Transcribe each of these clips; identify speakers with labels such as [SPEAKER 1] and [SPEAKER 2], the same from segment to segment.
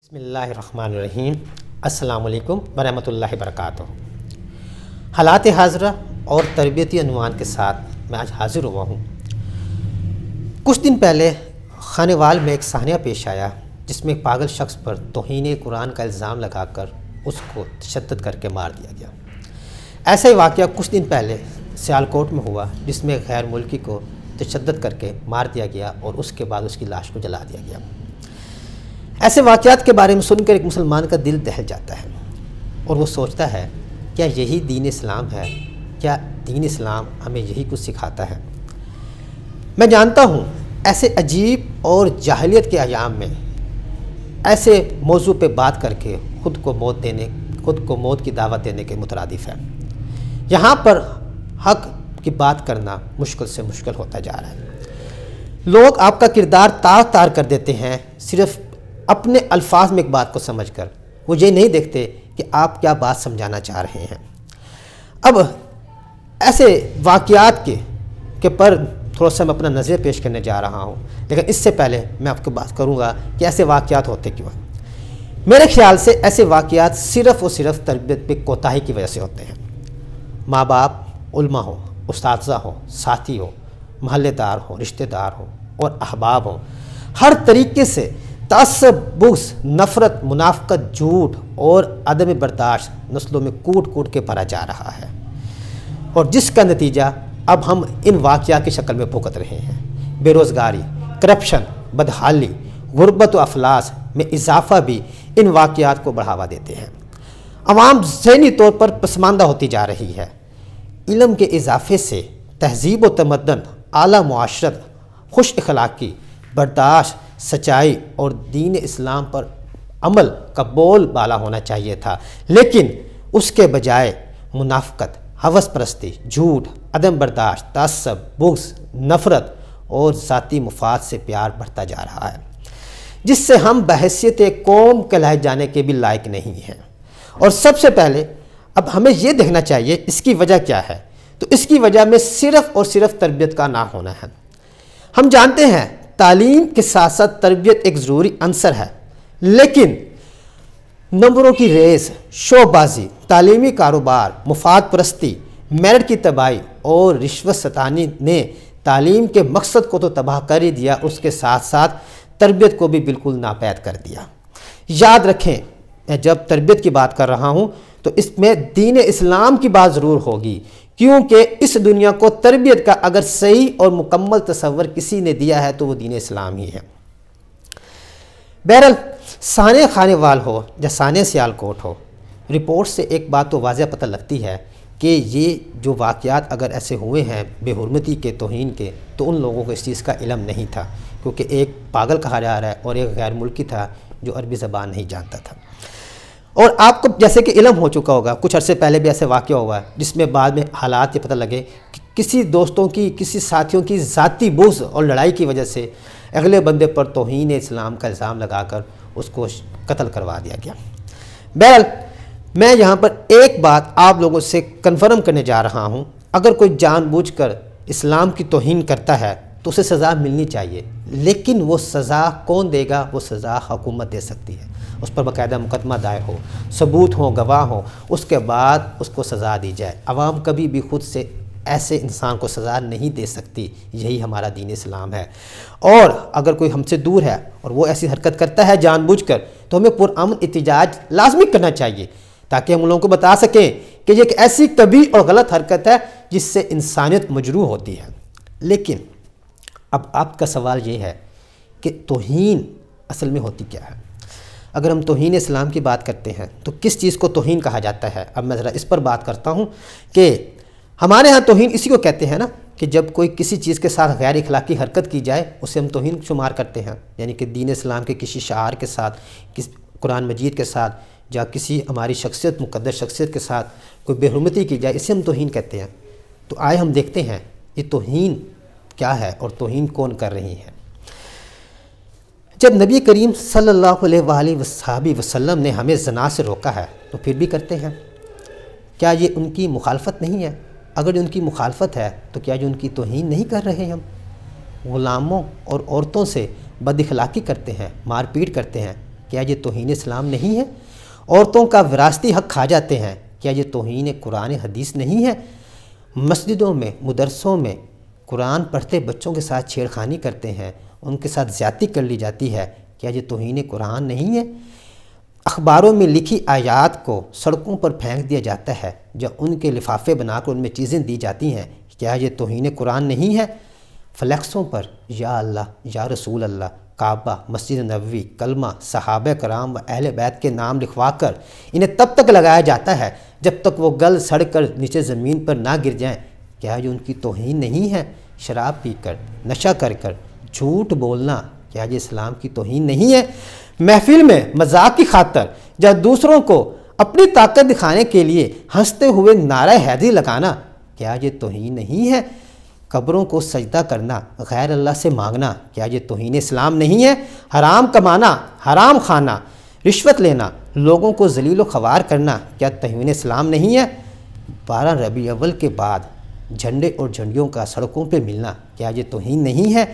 [SPEAKER 1] بسم اللہ الرحمن الرحیم۔ السلام علیکم ورحمۃ اللہ وبرکاتہ۔ حالات حاضرہ اور تربیتی عنوان کے ساتھ میں آج حاضر ہوا ہوں۔ کچھ دن پہلے خانوال میں ایک صحنہ پیش آیا جس میں ایک پاگل شخص پر توہین قرآن کا الزام لگا کر اس کو تشدد کر کے مار دیا گیا۔ ایسا ہی واقعہ کچھ دن پہلے سیالکوٹ میں ہوا جس میں غیر ملکی کو تشدد کر کے مار دیا گیا اور اس کے بعد اس کی لاش کو جلا دیا گیا۔ ایسے واقعات کے بارے میں سن کر ایک مسلمان کا دل دہل جاتا ہے اور وہ سوچتا ہے کیا یہی دین اسلام ہے؟ کیا دین اسلام ہمیں یہی کچھ سکھاتا ہے؟ میں جانتا ہوں ایسے عجیب اور جاہلیت کے ایام میں ایسے موضوع پہ بات کر کے خود کو موت کی دعوت دینے کے مترادف ہے۔ یہاں پر حق کی بات کرنا مشکل سے مشکل ہوتا جا رہا ہے۔ لوگ آپ کا کردار تار کر دیتے ہیں صرف اپنے الفاظ میں ایک بات کو سمجھ کر۔ وہ یہ نہیں دیکھتے کہ آپ کیا بات سمجھانا چاہ رہے ہیں۔ اب ایسے واقعات کے پر تھوڑا سا میں اپنا نظریہ پیش کرنے جا رہا ہوں، لیکن اس سے پہلے میں آپ کو بات کروں گا کہ ایسے واقعات ہوتے کیوں ہیں۔ میرے خیال سے ایسے واقعات صرف اور صرف تربیت پہ کوتاہی کی وجہ سے ہوتے ہیں۔ ماں باپ، علماء ہوں، اساتذہ ہوں، ساتھی ہوں، محلے دار ہوں، رشتہ دار ہوں اور احباب ہوں، ہر طریقے سے تعصب، بغض، نفرت، منافقت، جھوٹ اور عدم برداشت نسلوں میں کوٹ کوٹ کے بھرا جا رہا ہے، اور جس کا نتیجہ اب ہم ان واقعات کی شکل میں بھگت رہے ہیں۔ بے روزگاری، کرپشن، بدحالی، غربت و افلاس میں اضافہ بھی ان واقعات کو بڑھاوا دیتے ہیں۔ عوام ذہنی طور پر پسماندہ ہوتی جا رہی ہے۔ علم کے اضافے سے تہذیب و تمدن، اعلیٰ معاشرت، خوش اخلاقی، برداشت، سچائی اور دین اسلام پر عمل کا بول بالا ہونا چاہیے تھا، لیکن اس کے بجائے منافقت، ہوس پرستی، جھوٹ، عدم برداشت، تعصب، بغض، نفرت اور ذاتی مفاد سے پیار بڑھتا جا رہا ہے، جس سے ہم بحیثیت قوم کہلائے جانے کے بھی لائق نہیں ہیں۔ اور سب سے پہلے اب ہمیں یہ دیکھنا چاہیے اس کی وجہ کیا ہے۔ تو اس کی وجہ میں صرف اور صرف تربیت کا نہ ہونا ہے۔ ہم جانتے ہیں تعلیم کے ساتھ ساتھ تربیت ایک ضروری عنصر ہے، لیکن نمبروں کی ریس، شو بازی، تعلیمی کاروبار، مفاد پرستی، میرٹ کی تباہی اور رشوت ستانی نے تعلیم کے مقصد کو تو تباہ کر ہی دیا، اس کے ساتھ ساتھ تربیت کو بھی بالکل ناپید کر دیا۔ یاد رکھیں، میں جب تربیت کی بات کر رہا ہوں تو اس میں دین اسلام کی بات ضرور ہوگی، کیونکہ اس دنیا کو تربیت کا اگر صحیح اور مکمل تصور کسی نے دیا ہے تو وہ دین اسلام ہی ہے۔ بہرحال سانحہ خانوال ہو یا سانحہ سیالکوٹ ہو، رپورٹ سے ایک بات تو واضح پتہ لگتی ہے کہ یہ جو واقعات اگر ایسے ہوئے ہیں بے حرمتی کے، توہین کے، تو ان لوگوں کو اس چیز کا علم نہیں تھا، کیونکہ ایک پاگل کہا جا رہا ہے اور ایک غیر ملکی تھا جو عربی زبان نہیں جانتا تھا۔ اور آپ کو جیسے کہ علم ہو چکا ہوگا، کچھ عرصے پہلے بھی ایسے واقعہ ہوا ہے جس میں بعد میں حالات یہ پتہ لگے کہ کسی دوستوں کی، کسی ساتھیوں کی ذاتی بغض اور لڑائی کی وجہ سے اگلے بندے پر توہین اسلام کا الزام لگا کر اس کو قتل کروا دیا گیا۔ بہرحال میں یہاں پر ایک بات آپ لوگوں سے کنفرم کرنے جا رہا ہوں، اگر کوئی جان بوجھ کر اسلام کی توہین کرتا ہے تو اسے سزا ملنی چاہیے، لیکن وہ سزا کون دے گا؟ وہ سزا حکومت دے سکتی ہے، اس پر باقاعدہ مقدمہ دائر ہو، ثبوت ہو، گواہ ہو، اس کے بعد اس کو سزا دی جائے۔ عوام کبھی بھی خود سے ایسے انسان کو سزا نہیں دے سکتی، یہی ہمارا دین اسلام ہے۔ اور اگر کوئی ہم سے دور ہے اور وہ ایسی حرکت کرتا ہے جان بوجھ کر، تو ہمیں پرامن احتجاج لازمی کرنا چاہیے تاکہ ہم لوگوں کو بتا سکیں کہ یہ ایک ایسی کبھی اور غلط حرکت ہے جس سے انسانیت مجروح ہوتی ہے۔ لیکن اب آپ کا سوال یہ ہے کہ توہین اصل میں ہوتی کیا ہے؟ اگر ہم توہین اسلام کی بات کرتے ہیں تو کس چیز کو توہین کہا جاتا ہے؟ اب میں ذرا اس پر بات کرتا ہوں کہ ہمارے ہاں توہین اسی کو کہتے ہیں نا کہ جب کوئی کسی چیز کے ساتھ غیر اخلاقی حرکت کی جائے اسے ہم توہین شمار کرتے ہیں، یعنی کہ دین اسلام کے کسی شعار کے ساتھ، قرآن مجید کے ساتھ، یا کسی ہماری شخصیت، مقدس شخصیت کے ساتھ کوئی بے حرمتی کی جائے، اسے ہم توہین کہتے ہیں۔ تو آئے ہم دیکھتے ہیں یہ توہین کیا ہے اور توہین کون کر رہی ہے۔ جب نبی کریم صلی اللہ علیہ وآلہ وسلم نے ہمیں زنا سے روکا ہے تو پھر بھی کرتے ہیں، کیا یہ ان کی مخالفت نہیں ہے؟ اگر ان کی مخالفت ہے تو کیا یہ ان کی توہین نہیں کر رہے ہم؟ غلاموں اور عورتوں سے بد اخلاقی کرتے ہیں، مار پیٹ کرتے ہیں، کیا یہ توہین اسلام نہیں ہے؟ عورتوں کا وراثتی حق کھا جاتے ہیں، کیا یہ توہین قرآن حدیث نہیں ہے؟ مسجدوں میں، مدرسوں میں قرآن پڑھتے بچوں کے ساتھ چھیڑخانی کرتے ہیں، ان کے ساتھ زیادتی کر لی جاتی ہے، کیا یہ توہین قرآن نہیں ہے؟ اخباروں میں لکھی آیات کو سڑکوں پر پھینک دیا جاتا ہے یا ان کے لفافے بنا کر ان میں چیزیں دی جاتی ہیں، کیا یہ توہین قرآن نہیں ہے؟ فلیکسوں پر یا اللہ، یا رسول اللہ، کعبہ، مسجد نبوی، کلمہ، صحابہ کرام و اہل بیت کے نام لکھوا کر انہیں تب تک لگایا جاتا ہے جب تک وہ گل سڑ کر نیچے زمین پر نہ گر جائیں، کیا یہ ان کی توہین نہیں ہے؟ شراب پی کر، نشہ کر کر، جھوٹ بولنا، کیا یہ اسلام کی توہین نہیں ہے؟ محفل میں مذاق کی خاطر یا دوسروں کو اپنی طاقت دکھانے کے لیے ہنستے ہوئے نعرہ حیدری لگانا، کیا یہ توہین نہیں ہے؟ قبروں کو سجدہ کرنا، غیر اللہ سے مانگنا، کیا یہ توہین اسلام نہیں ہے؟ حرام کمانا، حرام کھانا، رشوت لینا، لوگوں کو ذلیل و خوار کرنا، کیا توہین اسلام نہیں ہے؟ 12 ربیع اول کے بعد جھنڈے اور جھنڈیوں کا سڑکوں پہ ملنا، کیا یہ توہین نہیں ہے؟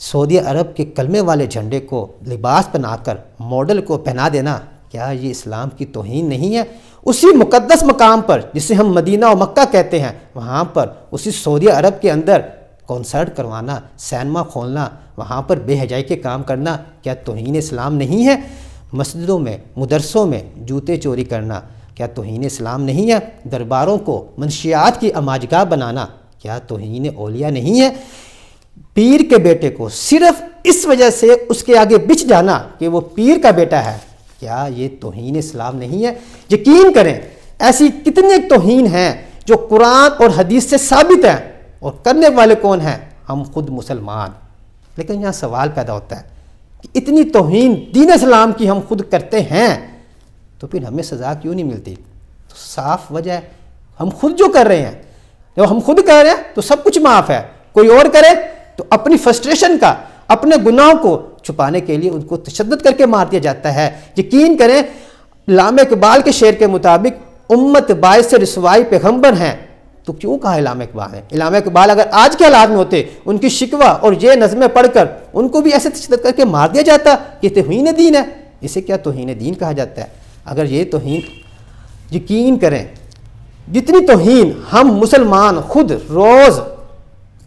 [SPEAKER 1] سعودی عرب کے کلمے والے جھنڈے کو لباس بنا کر ماڈل کو پہنا دینا، کیا یہ اسلام کی توہین نہیں ہے؟ اسی مقدس مقام پر جسے ہم مدینہ و مکہ کہتے ہیں، وہاں پر اسی سعودی عرب کے اندر کنسرٹ کروانا، سینما کھولنا، وہاں پر بے حیائی کے کام کرنا، کیا توہین اسلام نہیں ہے؟ مسجدوں میں، مدرسوں میں جوتے چوری کرنا، کیا توہین اسلام نہیں ہے؟ درباروں کو منشیات کی اماجگاہ بنانا، کیا توہین اولیاء نہیں ہے؟ پیر کے بیٹے کو صرف اس وجہ سے اس کے آگے بچھ جانا کہ وہ پیر کا بیٹا ہے، کیا یہ توہین اسلام نہیں ہے؟ یقین کریں ایسی کتنی توہین ہیں جو قرآن اور حدیث سے ثابت ہیں، اور کرنے والے کون ہیں؟ ہم خود مسلمان۔ لیکن یہاں سوال پیدا ہوتا ہے کہ اتنی توہین دین اسلام کی ہم خود کرتے ہیں تو پھر ہمیں سزا کیوں نہیں ملتی؟ تو صاف وجہ ہے ہم خود جو کر رہے ہیں، جب ہم خود کر رہے ہیں تو سب کچھ معاف ہے، کوئی اور کرے تو اپنی فرسٹریشن کا، اپنے گناہوں کو چھپانے کے لیے ان کو تشدد کر کے مار دیا جاتا ہے۔ یقین کریں علامہ اقبال کے شعر کے مطابق امت باعث رسوائی پیغمبر ہیں، تو کیوں کہا علامہ اقبال ہے؟ علامہ اقبال اگر آج کے حالات میں ہوتے، ان کی شکوہ اور یہ نظمیں پڑھ کر ان کو بھی ایسے تشدد کر کے مار دیا جاتا۔ یہ توہین دین ہے، اسے کیا توہین دین کہا جاتا ہے؟ اگر یہ توہین، یقین کریں جتنی توہین ہم مسلمان خود روز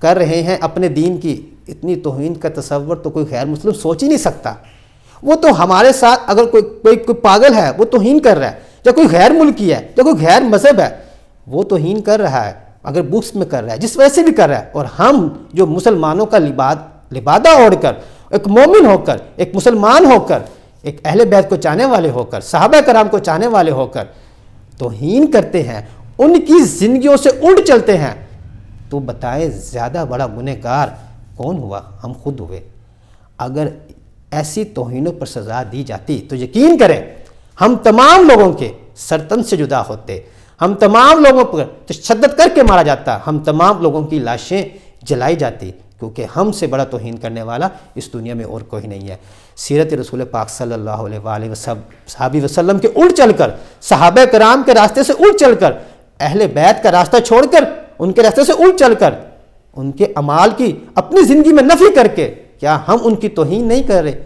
[SPEAKER 1] کر رہے ہیں اپنے دین کی، اتنی توہین کا تصور تو کوئی غیر مسلم سوچ ہی نہیں سکتا۔ وہ تو ہمارے ساتھ اگر کوئی پاگل ہے وہ توہین کر رہا ہے، یا کوئی غیر ملکی ہے، یا کوئی غیر مذہب ہے وہ توہین کر رہا ہے، اگر بکس میں کر رہا ہے، جس وجہ سے بھی کر رہا ہے، اور ہم جو مسلمانوں کا لبادہ اوڑھ کر، ایک مومن ہو کر، ایک مسلمان ہو کر، ایک اہل بیت کو چاہنے والے ہو کر، صحابہ کرام کو چاہنے والے ہو کر توہین کرتے ہیں، ان کی زندگیوں سے الٹ چلتے ہیں، تو بتائیں زیادہ بڑا گنہگار کون ہوا؟ ہم خود ہوئے۔ اگر ایسی توہینوں پر سزا دی جاتی تو یقین کریں ہم تمام لوگوں کے سرتن سے جدا ہوتے، ہم تمام لوگوں پر تشدد کر کے مارا جاتا، ہم تمام لوگوں کی لاشیں جلائی جاتی، کیونکہ ہم سے بڑا توہین کرنے والا اس دنیا میں اور کوئی نہیں ہے۔ سیرت رسول پاک صلی اللہ علیہ وآلہ وسلم کے الٹ چل کر، صحابہ کرام کے راستے سے الٹ چل کر، اہل بیت کا راستہ چھوڑ کر، ان کے راستے سے الٹ چل کر، ان کے اعمال کی اپنی زندگی میں نفی کر کے، کیا ہم ان کی توہین نہیں کر رہے؟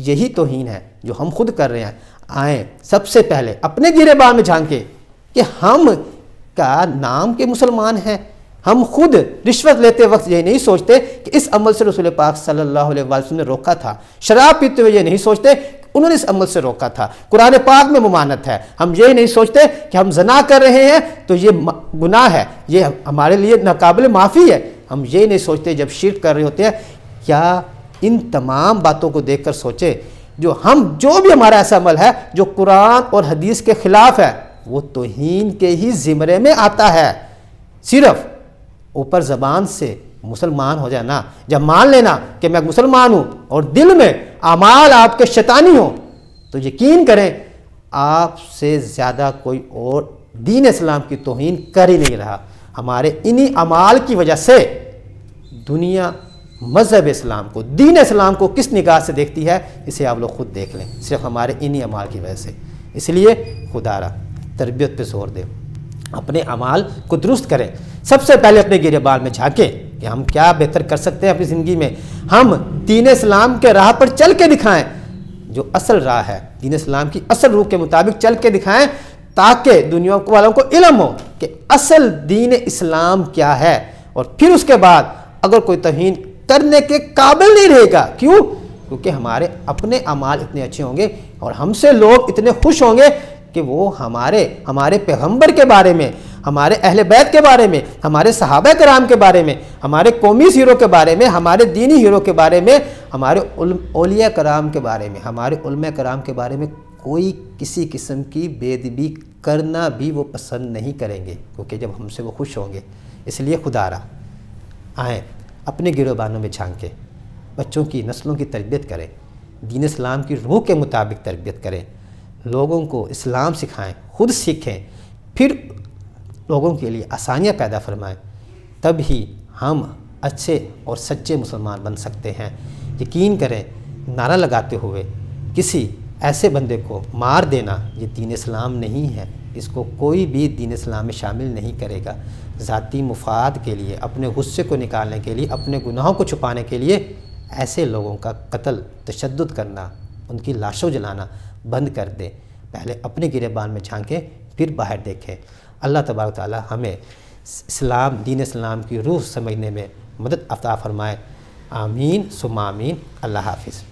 [SPEAKER 1] یہی توہین ہے جو ہم خود کر رہے ہیں۔ آئیں سب سے پہلے اپنے گرے بار میں جھانکیں کہ ہم کا نام کے مسلمان ہیں۔ ہم خود رشوت لیتے وقت یہ نہیں سوچتے کہ اس عمل سے رسول پاک صلی اللہ علیہ وسلم نے روکا تھا، شراب پیتے ہوئے یہ نہیں سوچتے انہوں نے اس عمل سے روکا تھا، قرآن پاک میں ممانعت ہے۔ ہم یہ نہیں سوچتے کہ ہم زنا کر رہے ہیں تو یہ گناہ ہے، یہ ہمارے لیے ناقابل معافی ہے۔ ہم یہ نہیں سوچتے جب شرک کر رہے ہوتے ہیں، کیا ان تمام باتوں کو دیکھ کر سوچے جو بھی ہمارا ایسا عمل ہے جو قرآن اور حدیث کے خلاف ہے، وہ توہین کے ہی زمرے میں آتا ہے۔ صرف اوپر زبان سے مسلمان ہو جانا، جب مان لینا کہ میں مسلمان ہوں اور دل میں اعمال آپ کے شیطانی ہوں، تو یقین کریں آپ سے زیادہ کوئی اور دین اسلام کی توہین کر ہی نہیں رہا۔ ہمارے انہی اعمال کی وجہ سے دنیا مذہب اسلام کو، دین اسلام کو کس نگاہ سے دیکھتی ہے، اسے آپ لوگ خود دیکھ لیں، صرف ہمارے انہی اعمال کی وجہ سے۔ اس لیے خدا را تربیت پہ زور دیں، اپنے اعمال کو درست کریں، سب سے پہلے اپنے گرے بال میں جھانکیں کہ ہم کیا بہتر کر سکتے ہیں اپنی زندگی میں، ہم دین اسلام کے راہ پر چل کے دکھائیں۔ جو اصل راہ ہے، دین اسلام کی اصل روح کے مطابق چل کے دکھائیں، تاکہ دنیا والوں کو علم ہو کہ اصل دین اسلام کیا ہے، اور پھر اس کے بعد اگر کوئی توہین کرنے کے قابل نہیں رہے گا. کیوں؟ کیونکہ ہمارے اپنے اعمال اتنے اچھے ہوں گے اور ہم سے لوگ اتنے خوش ہوں گے کہ وہ ہمارے پیغمبر کے بارے میں، ہمارے اہل بیت کے بارے میں، ہمارے صحابہ کرام کے بارے میں، ہمارے قومی ہیرو کے بارے میں، ہمارے دینی ہیرو کے بارے میں، ہمارے اولیاء کرام کے بارے میں، ہمارے علماء کرام کے بارے میں کوئی کسی قسم کی بے ادبی کرنا بھی وہ پسند نہیں کریں گے، کیونکہ جب ہم سے وہ خوش ہوں گے. اس لیے خدا را آئیں اپنے گروبانوں میں جھانکیں، بچوں کی نسلوں کی تربیت کریں، دین اسلام کی روح کے مطابق تربیت کریں، لوگوں کو اسلام سکھائیں، خود سیکھیں، پھر لوگوں کے لیے آسانیاں پیدا فرمائیں. تب ہی ہم اچھے اور سچے مسلمان بن سکتے ہیں. یقین کریں، نعرہ لگاتے ہوئے کسی ایسے بندے کو مار دینا یہ دین اسلام نہیں ہے. اس کو کوئی بھی دین اسلام میں شامل نہیں کرے گا. ذاتی مفاد کے لیے، اپنے غصے کو نکالنے کے لیے، اپنے گناہوں کو چھپانے کے لیے ایسے لوگوں کا قتل، تشدد کرنا، ان کی لاشوں جلانا بند کر دیں. پہلے اپنے گریبان میں جھانکیں، پھر باہر دیکھیں. اللہ تبارک و تعالی ہمیں دین اسلام کی روح سمجھنے میں مدد عطا فرمائے. آمین ثم آمین. اللہ حافظ.